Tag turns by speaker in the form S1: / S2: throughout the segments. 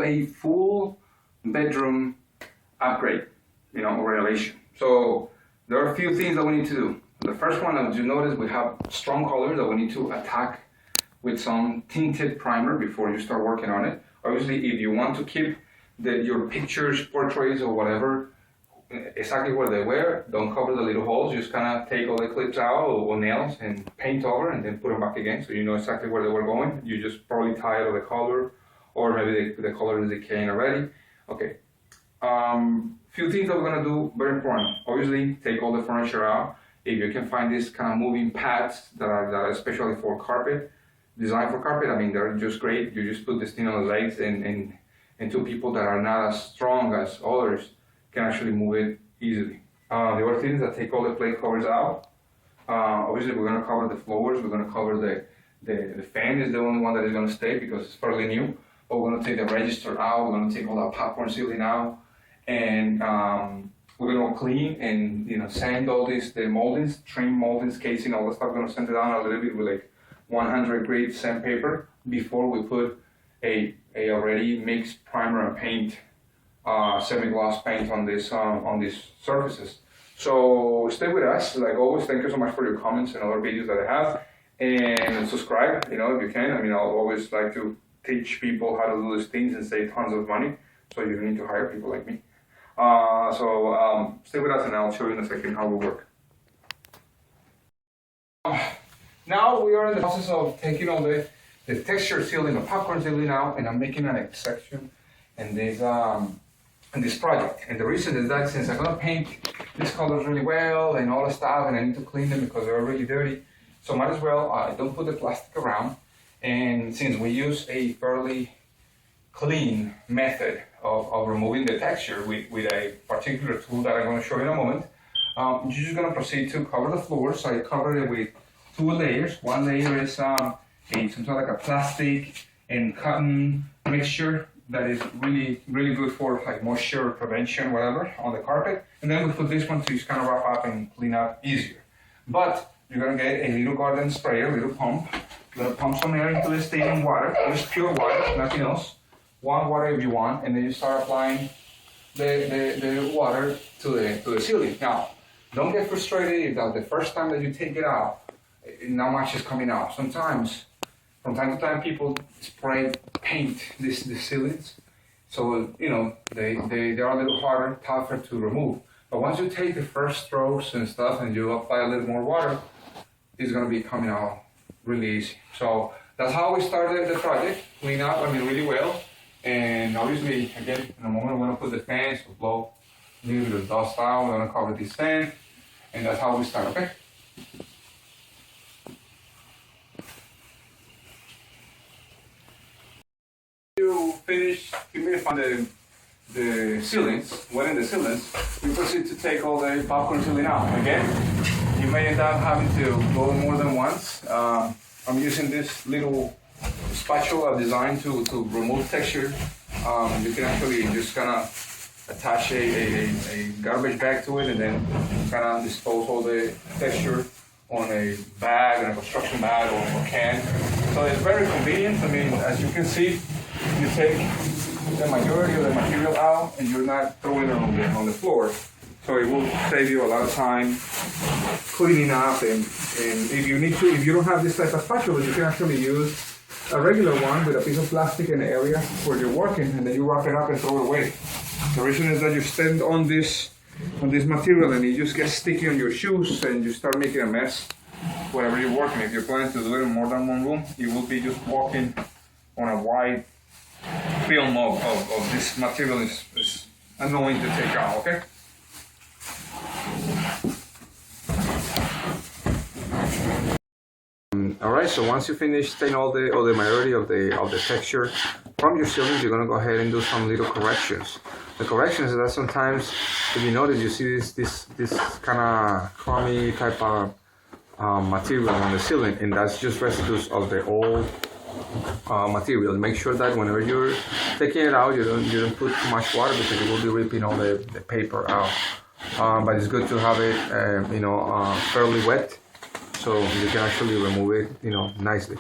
S1: A full bedroom upgrade, or renovation. So there are a few things that we need to do. The first one, as you notice, we have strong colors that we need to attack with some tinted primer before you start working on it. Obviously, if you want to keep your pictures, portraits, or whatever exactly where they were, don't cover the little holes. Just kind of take all the clips out or nails and paint over and then put them back again, so you know exactly where they were going. You just probably tired of the color, or maybe the color is decaying already. Okay. Few things that we're gonna do, very important. Obviously, take all the furniture out. If you can find these kind of moving pads that are especially for carpet, designed for carpet, I mean, they're just great. You just put this thing on the legs, and two people that are not as strong as others can actually move it easily. The other thing is that take all the plate covers out. Obviously, we're gonna cover the floors. We're gonna cover the fan is the only one that is gonna stay because it's fairly new. But we're gonna take the register out. We're gonna take all that popcorn ceiling out. And we're gonna clean and sand all the moldings, trim moldings, casing, all the stuff. We're gonna sand it down a little bit with like 100 grade sandpaper before we put a already mixed primer and paint, semi-gloss paint on these surfaces. So stay with us. Like always, thank you so much for your comments and other videos that I have, and subscribe. If you can. I mean, I'll always like to teach people how to do these things and save tons of money. So you need to hire people like me. Stay with us and I'll show you in a second how we work. Now we are in the process of taking all the texture sealing, the popcorn sealing out, and I'm making an exception in this project. And the reason is that since I'm gonna paint these colors really well and all the stuff, and I need to clean them because they're really dirty, so might as well don't put the plastic around. And since we use a fairly clean method of removing the texture with a particular tool that I'm going to show you in a moment, you're just going to proceed to cover the floor. So I covered it with 2 layers. One layer is some sort of like a plastic and cotton mixture that is really, really good for like moisture prevention, whatever, on the carpet. And then we put this one to just kind of wrap up and clean up easier. But you're going to get a little garden sprayer, a little pump. You're going to pump some air into the steaming water, just pure water, nothing else. Warm water if you want, and then you start applying the water to the ceiling. Now, don't get frustrated if the first time that you take it out, not much is coming out. Sometimes, from time to time, people spray paint these ceilings, so they are a little harder, tougher to remove. But once you take the first strokes and stuff, and you apply a little more water, it's going to be coming out really easy. So that's how we started the project. Clean up, really well. And obviously, again, in a moment, we're going to put the fans to blow a little bit of dust out. We're going to cover this fan, and that's how we start, okay? You finish humidifying the ceilings, wetting the ceilings, you proceed to take all the popcorn ceiling out. Again, you may end up having to go more than once. I'm using this little spatula designed to remove texture. You can actually just kind of attach a garbage bag to it and then kind of dispose all the texture on a bag, and a construction bag or can. So it's very convenient. I mean, as you can see, you take the majority of the material out and you're not throwing it on the floor. So it will save you a lot of time cleaning up, and if you don't have this type of spatula, you can actually use a regular one with a piece of plastic in the area where you're working, and then you wrap it up and throw it away. The reason is that you stand on this material and it just gets sticky on your shoes and you start making a mess wherever you're working. If you're planning to do it in more than one room, you will be just walking on a white film of this material. Is annoying to take out, okay? Alright, so once you finish taking all the majority of the texture from your ceilings, you're gonna go ahead and do some little corrections. The corrections is that sometimes, if you notice, you see this kind of crummy type of material on the ceiling, and that's just residues of the old material. Make sure that whenever you're taking it out, you don't put too much water because you will be ripping all the paper out. But it's good to have it, fairly wet, so you can actually remove it, nicely.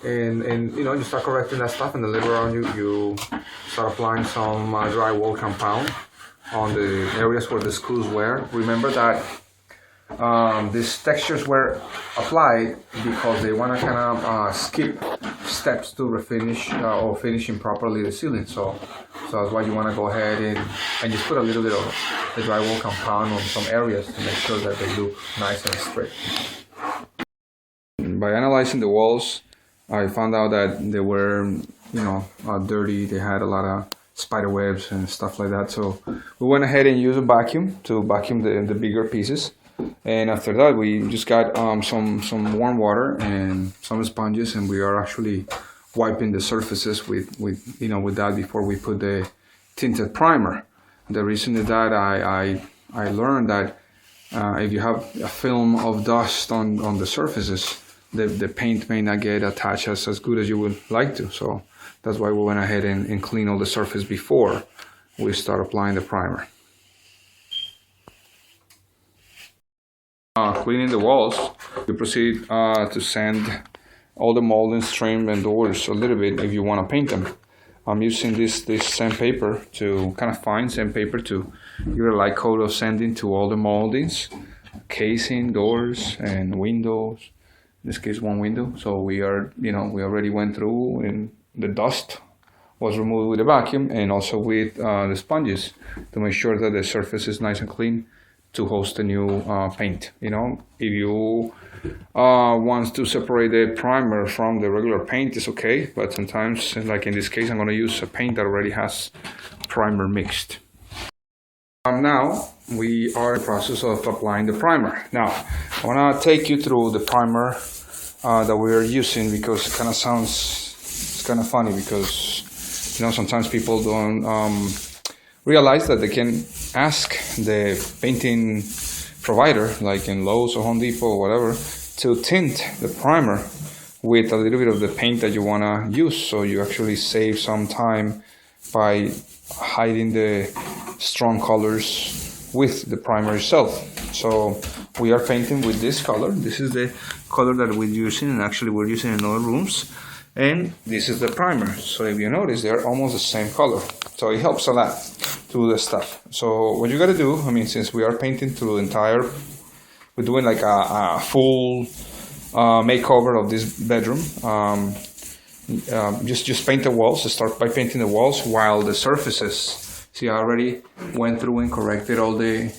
S2: and you know, you start correcting that stuff, and then later on you start applying some drywall compound on the areas where the screws were. Remember that these textures were applied because they want to kind of skip steps to refinish or finishing properly the ceiling. So that's why you want to go ahead and just put a little bit of the drywall compound on some areas to make sure that they look nice and straight. By analyzing the walls, I found out that they were, you know, dirty. They had a lot of spider webs and stuff like that. So we went ahead and used a vacuum to vacuum the bigger pieces. And after that, we just got some warm water and some sponges, and we are actually wiping the surfaces with that before we put the tinted primer. The reason is that I learned that if you have a film of dust on the surfaces, the paint may not get attached as good as you would like to. So that's why we went ahead and clean all the surface before we start applying the primer. Cleaning the walls, we proceed to sand all the moldings, trim, and doors a little bit if you want to paint them. I'm using this sandpaper, to kind of fine sandpaper, to give a light coat of sanding to all the moldings, casing, doors, and windows. In this case, one window. So we already went through, and the dust was removed with a vacuum and also with the sponges to make sure that the surface is nice and clean to host the new paint. You know, if you want to separate the primer from the regular paint, it's okay, but sometimes, like in this case, I'm going to use a paint that already has primer mixed. Now we are in the process of applying the primer. Now I want to take you through the primer that we are using, because it kind of sounds, it's kind of funny, because you know, sometimes people don't realize that they can ask the painting provider, like in Lowe's or Home Depot or whatever, to tint the primer with a little bit of the paint that you want to use. So you actually save some time by hiding the strong colors with the primer itself. So we are painting with this color. This is the color that we're using, and actually we're using in other rooms. And this is the primer. So if you notice, they're almost the same color. So it helps a lot to do the stuff. So what you gotta do, I mean, since we are painting through the entire, we're doing like a full makeover of this bedroom. Just paint the walls. Start by painting the walls while the surfaces. See, I already went through and corrected all the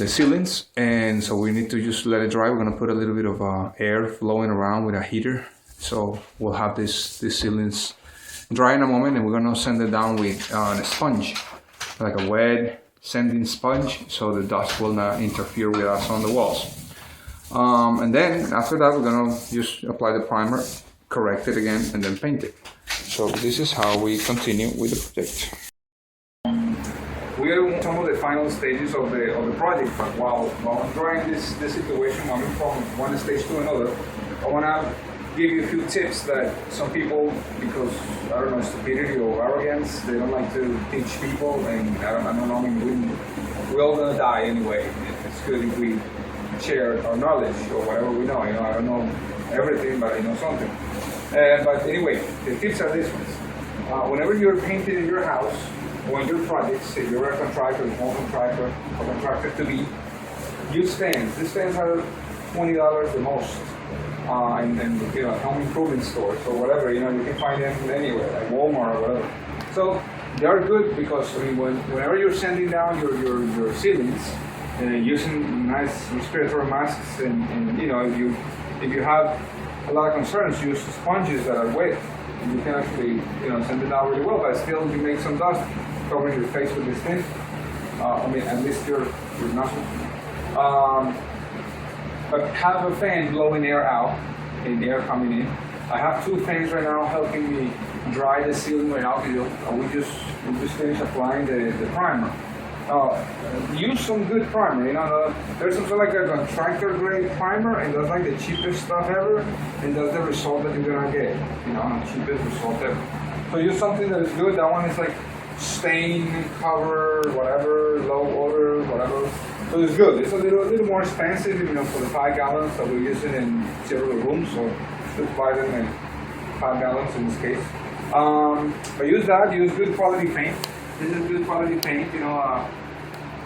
S2: ceilings, and so we need to just let it dry. We're gonna put a little bit of air flowing around with a heater. So we'll have these ceilings dry in a moment, and we're gonna sand it down with a sponge, like a wet sanding sponge, so the dust will not interfere with us on the walls. And then after that, we're gonna just apply the primer, correct it again, and then paint it. So this is how we continue with the project. We are in some of the final stages of the project, but while I'm drawing this situation, moving from one stage to another, I wanna give you a few tips that some people, because I don't know, stupidity or arrogance, they don't like to teach people, and I don't know, I mean, we're all gonna die anyway. It's good if we share our knowledge or whatever we know. You know, I don't know everything, but I know something. But anyway, the tips are these ones. Whenever you're painting in your house or in your projects, if you're a contractor, a small contractor, or contractor to be, use fans. These fans are $20 the most. And you know, home improvement stores or whatever, you know, you can find them anywhere, like Walmart or whatever. So they are good because, I mean, whenever you're sanding down your ceilings and using nice respiratory masks, and you know, if you have a lot of concerns, use sponges that are wet. And you can actually, you know, sand it down really well, but still you make some dust covering your face with this thing. I mean, at least your nostrils. But have a fan blowing air out and air coming in. I have two fans right now helping me dry the ceiling right now. We just finished applying the primer. Use some good primer. You know, there's something like a contractor grade primer, and that's like the cheapest stuff ever, and that's the result that you're gonna get. You know, the cheapest result ever. So use something that is good. That one is like stain, cover, whatever, low odor, whatever. So it's good. It's a little more expensive, you know, for the 5 gallons that we're using in several rooms. So
S1: to apply them in hot balance in this case. But use good quality paint. This is good quality paint, you know.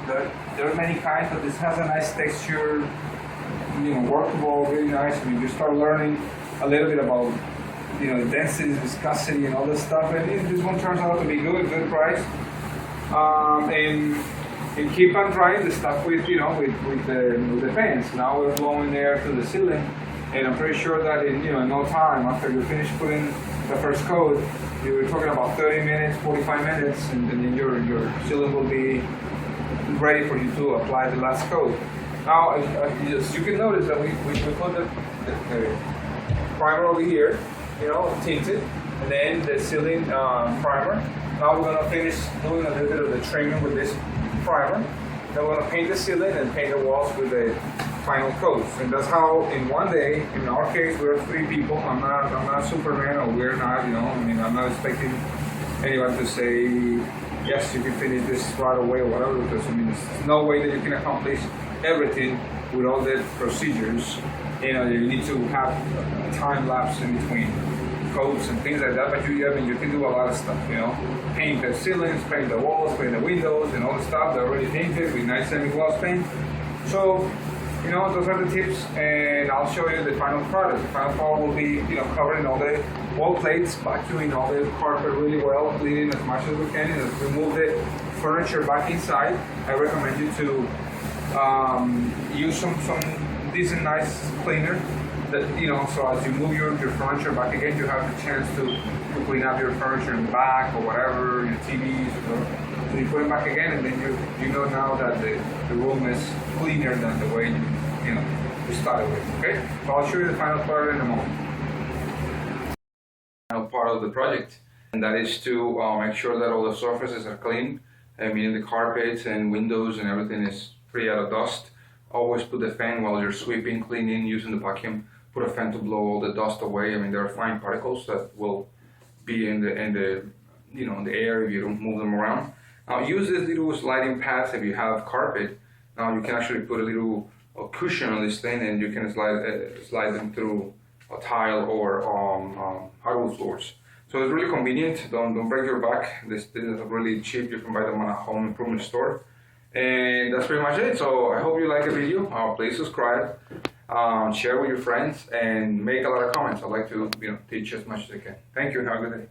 S1: There are many kinds, but this has a nice texture, you know, workable, really nice. I mean, you start learning a little bit about, you know, density, viscosity, and all this stuff. And this one turns out to be good price. And keep on drying the stuff with, you know, with the fans. Now we're blowing air to the ceiling, and I'm pretty sure that in, you know, in no time after you finish putting the first coat, you're talking about 30 minutes, 45 minutes, and then your ceiling will be ready for you to apply the last coat. Now, as you can notice that we put the primer over here, you know, tinted, and then the ceiling primer. Now we're going to finish doing a little bit of the trimming with this primer. Then we're going to paint the ceiling and paint the walls with the final coats. And that's how, in one day, in our case, we're 3 people. I'm not Superman, or we're not, you know. I mean, I'm not expecting anyone to say, yes, you can finish this right away or whatever, because I mean, there's no way that you can accomplish everything with all the procedures. You know, you need to have a time lapse in between coats and things like that, but you can do a lot of stuff, you know. Paint the ceilings, paint the walls, paint the windows, and all the stuff that are already painted with nice semi-gloss paint. So, you know, those are the tips, and I'll show you the final product. The final product will be, you know, covering all the wall plates, vacuuming all the carpet really well, cleaning as much as we can, and remove the furniture back inside. I recommend you to use some decent, nice cleaner. That, you know, so as you move your furniture back again, you have the chance to clean up your furniture in the back or whatever, your TVs, or so you put it back again, and then you know now that the room is cleaner than the way you started with. Okay, so I'll show you the final part in a moment. Final part of the project, and that is to make sure that all the surfaces are clean, meaning the carpets and windows and everything is free out of dust. Always put the fan while you're sweeping, cleaning, using the vacuum. Put a fan to blow all the dust away. I mean, there are fine particles that will be in the air if you don't move them around. Now use these little sliding pads if you have carpet. Now you can actually put a little cushion on this thing, and you can slide them through a tile or hardwood floors. So it's really convenient. Don't break your back. This is really cheap. You can buy them on a home improvement store. And that's pretty much it. So I hope you like the video. Please subscribe, share with your friends, and make a lot of comments. I'd like to teach as much as I can. Thank you. Have a good day.